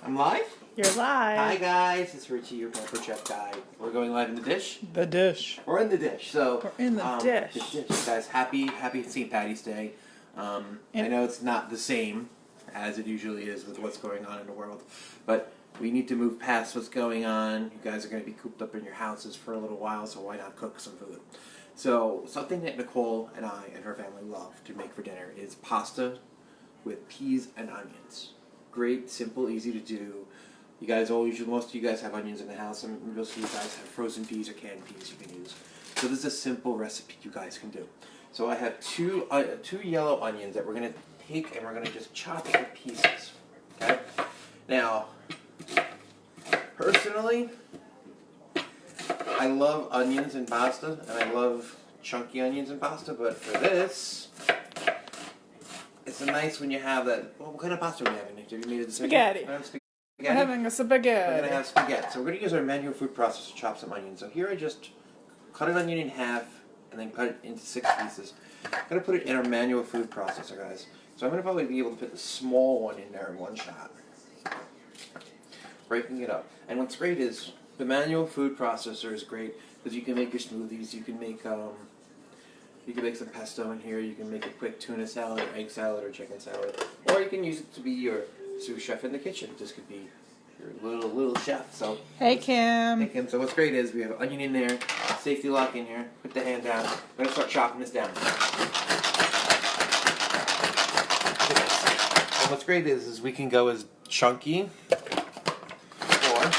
I'm live? You're live. Hi guys, it's Richie, your pepper check guy. We're going live in the dish. The dish. We're in the dish. So We're in the dish. The dish, guys. Happy St. Patty's Day. I know it's not the same as it usually is with what's going on in the world, but we need to move past what's going on. You guys are going to be cooped up in your houses for a little while, so why not cook some food? So something that Nicole and I and her family love to make for dinner is pasta with peas and onions. Great, simple, easy to do. You guys most of you guys have onions in the house, and most of you guys have frozen peas or canned peas you can use. So this is a simple recipe you guys can do. So I have two yellow onions that we're going to take and we're going to just chop into pieces. Okay? Now, personally, I love onions in pasta, and I love chunky onions in pasta, but for this, it's nice when you have that. Well, what kind of pasta are we having? Have you made it spaghetti? We're having a spaghetti. We're going to have spaghetti. So we're going to use our manual food processor to chop some onions. So here I just cut an onion in half and then cut it into 6 pieces. I'm going to put it in our manual food processor, guys. So I'm going to probably be able to put the small one in there in one shot. Breaking it up. And what's great is the manual food processor is great because you can make your smoothies. You can make some pesto in here. You can make a quick tuna salad, or egg salad, or chicken salad, or you can use it to be your sous chef in the kitchen. This could be your little chef. So hey Kim. Hey Kim. So what's great is we have onion in there, safety lock in here. Put the hand down. We're gonna start chopping this down. And what's great is we can go as chunky or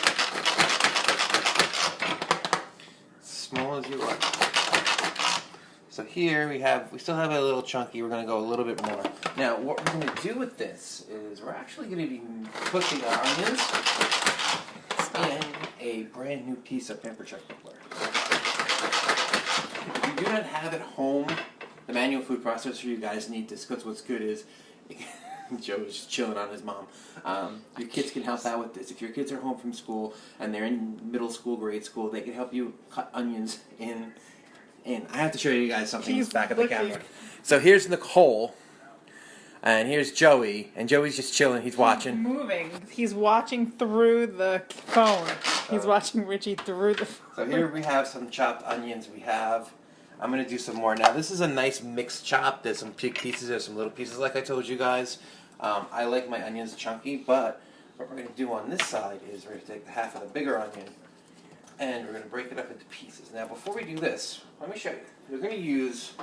small as you like. So here we still have it a little chunky. We're going to go a little bit more. Now, what we're going to do with this is we're actually going to be cooking our onions in a brand new piece of Pampered Chef cookware. If you do not have at home the manual food processor, you guys need this because what's good is Joe's just chilling on his mom. Your kids can help out with this. If your kids are home from school and they're in middle school, grade school, they can help you cut onions in. And I have to show you guys something back at the camera. So here's Nicole, and here's Joey, and Joey's just chilling. He's watching. He's watching through the phone. He's watching Richie through the phone. So here we have some chopped onions. I'm going to do some more. Now this is a nice mixed chop. There's some big pieces, there's some little pieces like I told you guys. I like my onions chunky, but what we're going to do on this side is we're going to take half of the bigger onion and we're going to break it up into pieces. Now before we do this, let me show you. We're going to use,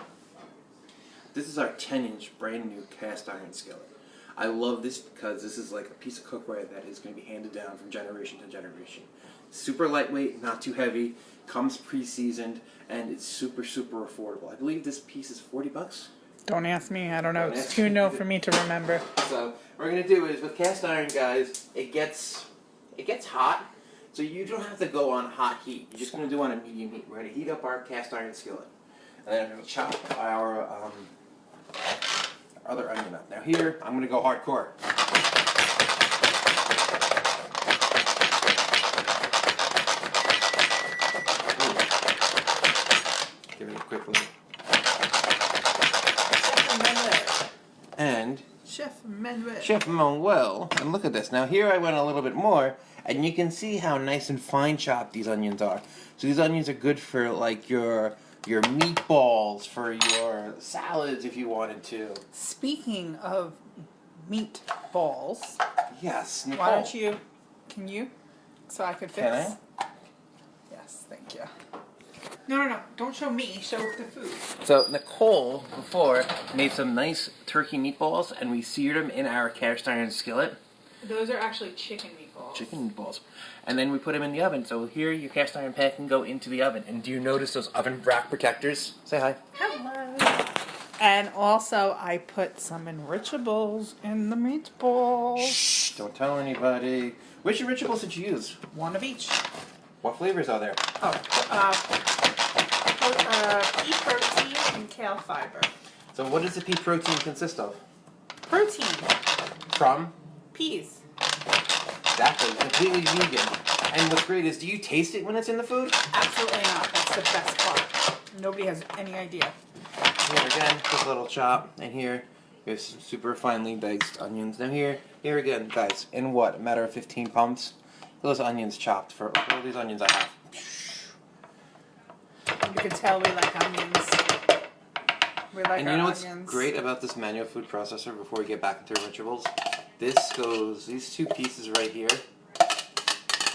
this is our 10-inch brand new cast iron skillet. I love this because this is like a piece of cookware that is going to be handed down from generation to generation. Super lightweight, not too heavy, comes pre-seasoned, and it's super affordable. I believe this piece is $40. Don't ask me. I don't know. It's too new for me to remember. So what we're going to do is with cast iron, guys, it gets hot. So you don't have to go on hot heat. You're just going to do on a medium heat. We're going to heat up our cast iron skillet. And then I'm going to chop our other onion up. Now here, I'm going to go hardcore. Give it a quick look. And Chef Manuel. And look at this. Now here I went a little bit more. And you can see how nice and fine chopped these onions are. So these onions are good for like your meatballs, for your salads if you wanted to. Speaking of meatballs. Yes, Nicole. Why don't you, can you? So I could fix. Can I? Yes, thank you. No. Don't show me. Show the food. So Nicole, before, made some nice turkey meatballs and we seared them in our cast iron skillet. Those are actually chicken meatballs. Chicken meatballs. And then we put them in the oven. So here your cast iron pan can go into the oven. And do you notice those oven rack protectors? Say hi. Hello. And also I put some enrichables in the meatballs. Shh, don't tell anybody. Which enrichables did you use? One of each. What flavors are there? Pea protein and kale fiber. So what does the pea protein consist of? Protein. From? Peas. Exactly. Completely vegan. And what's great is, do you taste it when it's in the food? Absolutely not. That's the best part. Nobody has any idea. Here again, just a little chop. And here, we have some super finely diced onions. Now here, Here again, guys, in what, a matter of 15 pumps? Those onions chopped for, look at all these onions I have. You can tell we like onions. We like And our you know what's onions. great about this manual food processor before we get back into Rituals? This goes, these two pieces right here.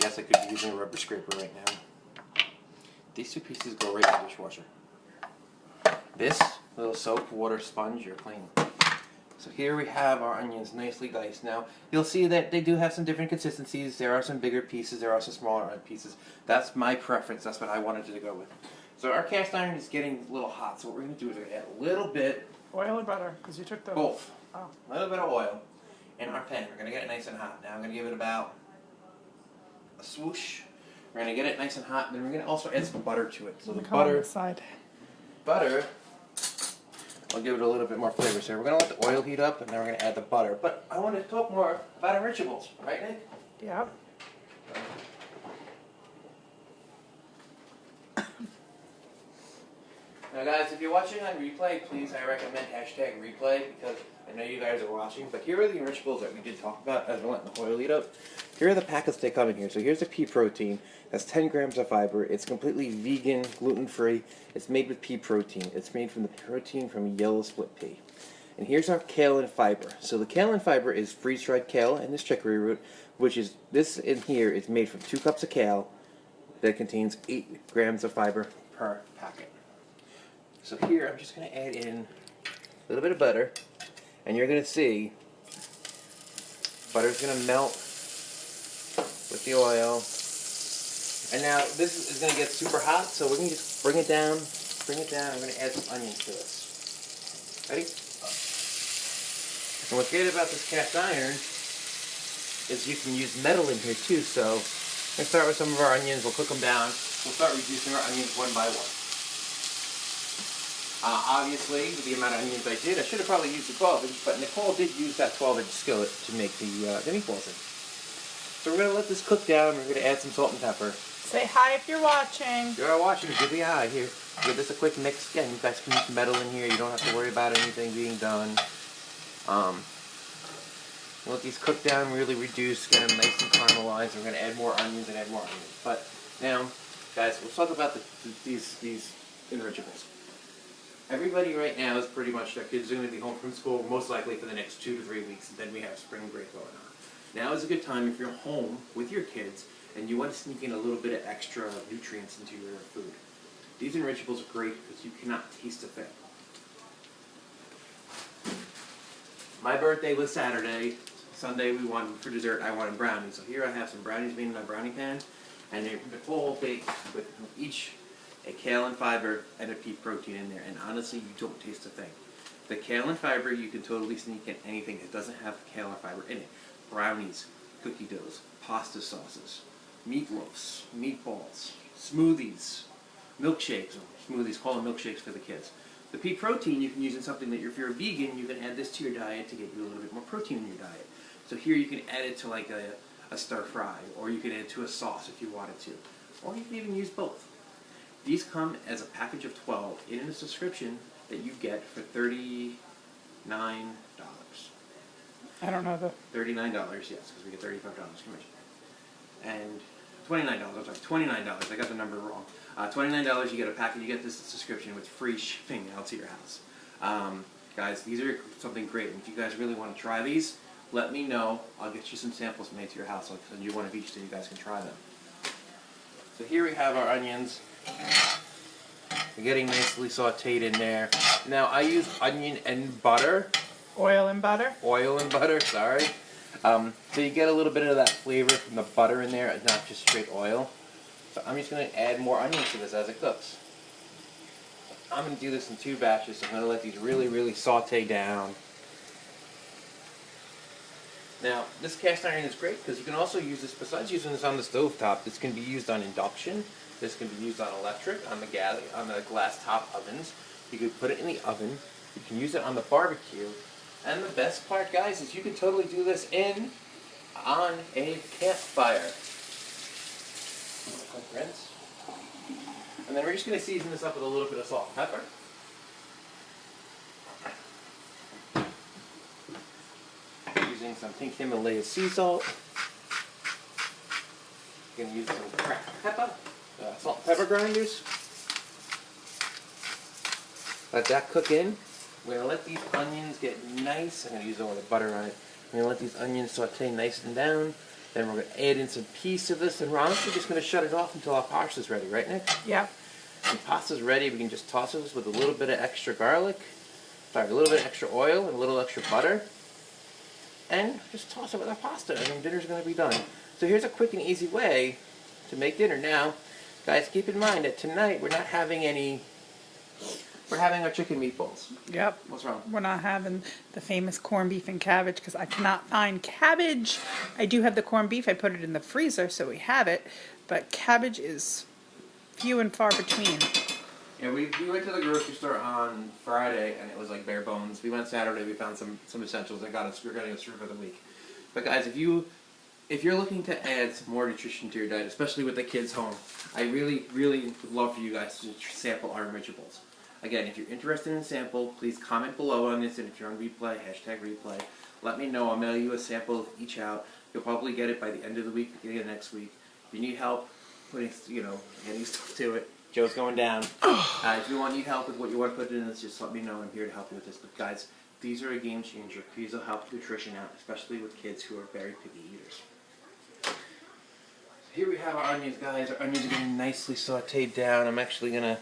Yes, I could be using a rubber scraper right now. These two pieces go right in the dishwasher. This little soap water sponge, you're clean. So here we have our onions nicely diced. Now, you'll see that they do have some different consistencies. There are some bigger pieces, there are some smaller pieces. That's my preference, that's what I wanted to go with. So our cast iron is getting a little hot, so what we're going to do is we're going to add a little bit, Oil or butter? Because you took the... both, Oh. a little bit of oil in our pan. We're going to get it nice and hot. Now I'm going to give it about a swoosh. We're going to get it nice and hot, and then we're going to also add some butter to it. So the Come on butter, this side. I'll give it a little bit more flavor. So we're going to let the oil heat up, and then we're going to add the butter. But I want to talk more about Enrichables, right, Nick? Yep. Now, guys, if you're watching on replay, please, I recommend #replay because I know you guys are watching. But here are the Enrichables that we did talk about as we're letting the oil heat up. Here are the packets they come in here. So here's the pea protein. That's 10 grams of fiber. It's completely vegan, gluten-free. It's made with pea protein. It's made from the protein from yellow split pea. And here's our kale and fiber. So the kale and fiber is freeze-dried kale and this chicory root, which is, this in here is made from 2 cups of kale that contains 8 grams of fiber per packet. So here, I'm just going to add in a little bit of butter, and you're going to see butter's going to melt with the oil. And now this is going to get super hot, so we're going to just bring it down. I'm going to add some onions to this. Ready? And what's great about this cast iron is you can use metal in here too, so we're going to start with some of our onions. We'll cook them down. We'll start reducing our onions one by one. Obviously, with the amount of onions I did, I should have probably used the 12-inch, but Nicole did use that 12-inch skillet to make the meatballs in. So we're going to let this cook down. We're going to add some salt and pepper. Say hi if you're watching. If you're watching, give the eye here. Give this a quick mix. Again, you guys can use metal in here. You don't have to worry about anything being done. Let these cook down, really reduce, get them nice and caramelized. We're going to add more onions and add more onions. But now, guys, let's talk about these Enrichables. Everybody right now is pretty much, their kids are going to be home from school most likely for the next 2 to 3 weeks, and then we have spring break going on. Now is a good time if you're home with your kids and you want to sneak in a little bit of extra nutrients into your food. These Enrichables are great because you cannot taste a thing. My birthday was Saturday. Sunday we wanted, for dessert, I wanted brownies. So here I have some brownies made in my brownie pan, and they're all baked with each a kale and fiber and a pea protein in there, and honestly, you don't taste a thing. The kale and fiber, you can totally sneak in anything that doesn't have kale or fiber in it. Brownies, cookie doughs, pasta sauces, meatloafs, meatballs, smoothies, milkshakes. Smoothies, call them milkshakes for the kids. The pea protein you can use in something that if you're a vegan, you can add this to your diet to get you a little bit more protein in your diet. So here you can add it to like a stir fry, or you can add it to a sauce if you wanted to. Or you can even use both. These come as a package of 12 in a subscription that you get for $39. I don't know the... $39, yes, because we get $35 commission. And $29, I'm sorry, $29. I got the number wrong. $29, you get a package, you get this subscription with free shipping out to your house. Guys, these are something great. And if you guys really want to try these, let me know. I'll get you some samples made to your house. I'll send you one of each so you guys can try them. So here we have our onions. They're getting nicely sauteed in there. Now I use onion and butter. Oil and butter? Oil and butter, sorry. So you get a little bit of that flavor from the butter in there and not just straight oil. So I'm just going to add more onions to this as it cooks. I'm going to do this in 2 batches. So I'm going to let these really, really saute down. Now, this cast iron is great because you can also use this, besides using this on the stove top, this can be used on induction. This can be used on electric, on the glass top ovens. You could put it in the oven. You can use it on the barbecue. And the best part, guys, is you can totally do this on a campfire. Rinse. And then we're just going to season this up with a little bit of salt and pepper. using some pink Himalaya sea salt. Gonna use some cracked pepper, salt and pepper grinders. Let that cook in. We're gonna let these onions get nice. I'm gonna use a little butter on it. We're gonna let these onions saute nice and down. Then we're gonna add in some peas to this, and we're honestly just gonna shut it off until our pasta's ready, right, Nick? Yeah. When pasta's ready, we can just toss this with a little bit of extra garlic, a little bit of extra oil, and a little extra butter, and just toss it with our pasta, and then dinner's gonna be done. So here's a quick and easy way to make dinner. Now, guys, keep in mind that tonight we're not having any. We're having our chicken meatballs. Yep. What's wrong? We're not having the famous corned beef and cabbage because I cannot find cabbage. I do have the corned beef. I put it in the freezer, so we have it. But cabbage is few and far between. Yeah, we went to the grocery store on Friday, and it was like bare bones. We went Saturday, we found some essentials that got us. We're getting us through for the week. But guys, if you're looking to add some more nutrition to your diet, especially with the kids home, I really, really would love for you guys to sample our Enrichables. Again, if you're interested in a sample, please comment below on this, and if you're on replay, #replay. Let me know. I'll mail you a sample of each out. You'll probably get it by the end of the week, beginning of next week. If you need help putting, adding stuff to it, Joe's going down. If you need help with what you want to put in this, just let me know. I'm here to help you with this. But guys, these are a game changer. These will help nutrition out, especially with kids who are very picky eaters. Here we have our onions, guys. Our onions are getting nicely sauteed down. I'm actually gonna.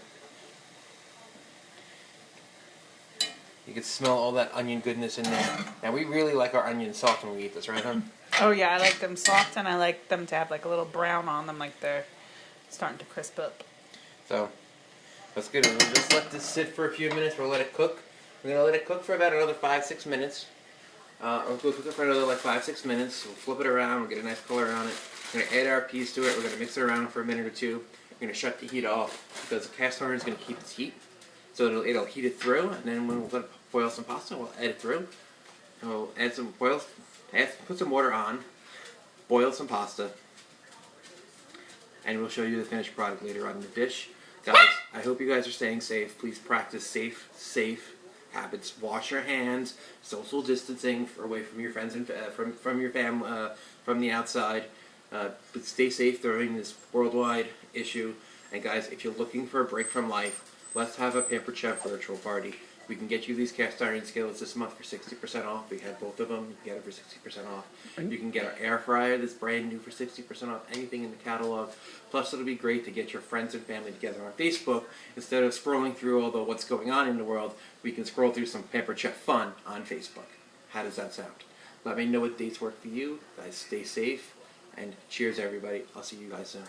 You can smell all that onion goodness in there. Now we really like our onions soft when we eat this, right, hon? Oh yeah, I like them soft, and I like them to have like a little brown on them, like they're starting to crisp up. So that's good. We'll just let this sit for a few minutes. We'll let it cook. We're gonna let it cook for about another 5-6 minutes. We'll cook it for another like 5-6 minutes. We'll flip it around. We'll get a nice color on it. We're gonna add our peas to it. We're gonna mix it around for a minute or two. We're gonna shut the heat off because the cast iron is gonna keep its heat. So it'll heat it through, and then when we'll let it boil some pasta, we'll add it through. And we'll add some put some water on, boil some pasta, and we'll show you the finished product later on in the dish. Guys, I hope you guys are staying safe. Please practice safe habits. Wash your hands, social distancing away from your friends and from your family, from the outside. But stay safe during this worldwide issue. And guys, if you're looking for a break from life, let's have a Pampered Chef virtual party. We can get you these cast iron skillets this month for 60% off. We had both of them. You can get it for 60% off. You can get our air fryer that's brand new for 60% off. Anything in the catalog. Plus, it'll be great to get your friends and family together on Facebook. Instead of scrolling through all the what's going on in the world, we can scroll through some Pampered Chef fun on Facebook. How does that sound? Let me know what dates work for you. Guys, stay safe. And cheers, everybody. I'll see you guys soon.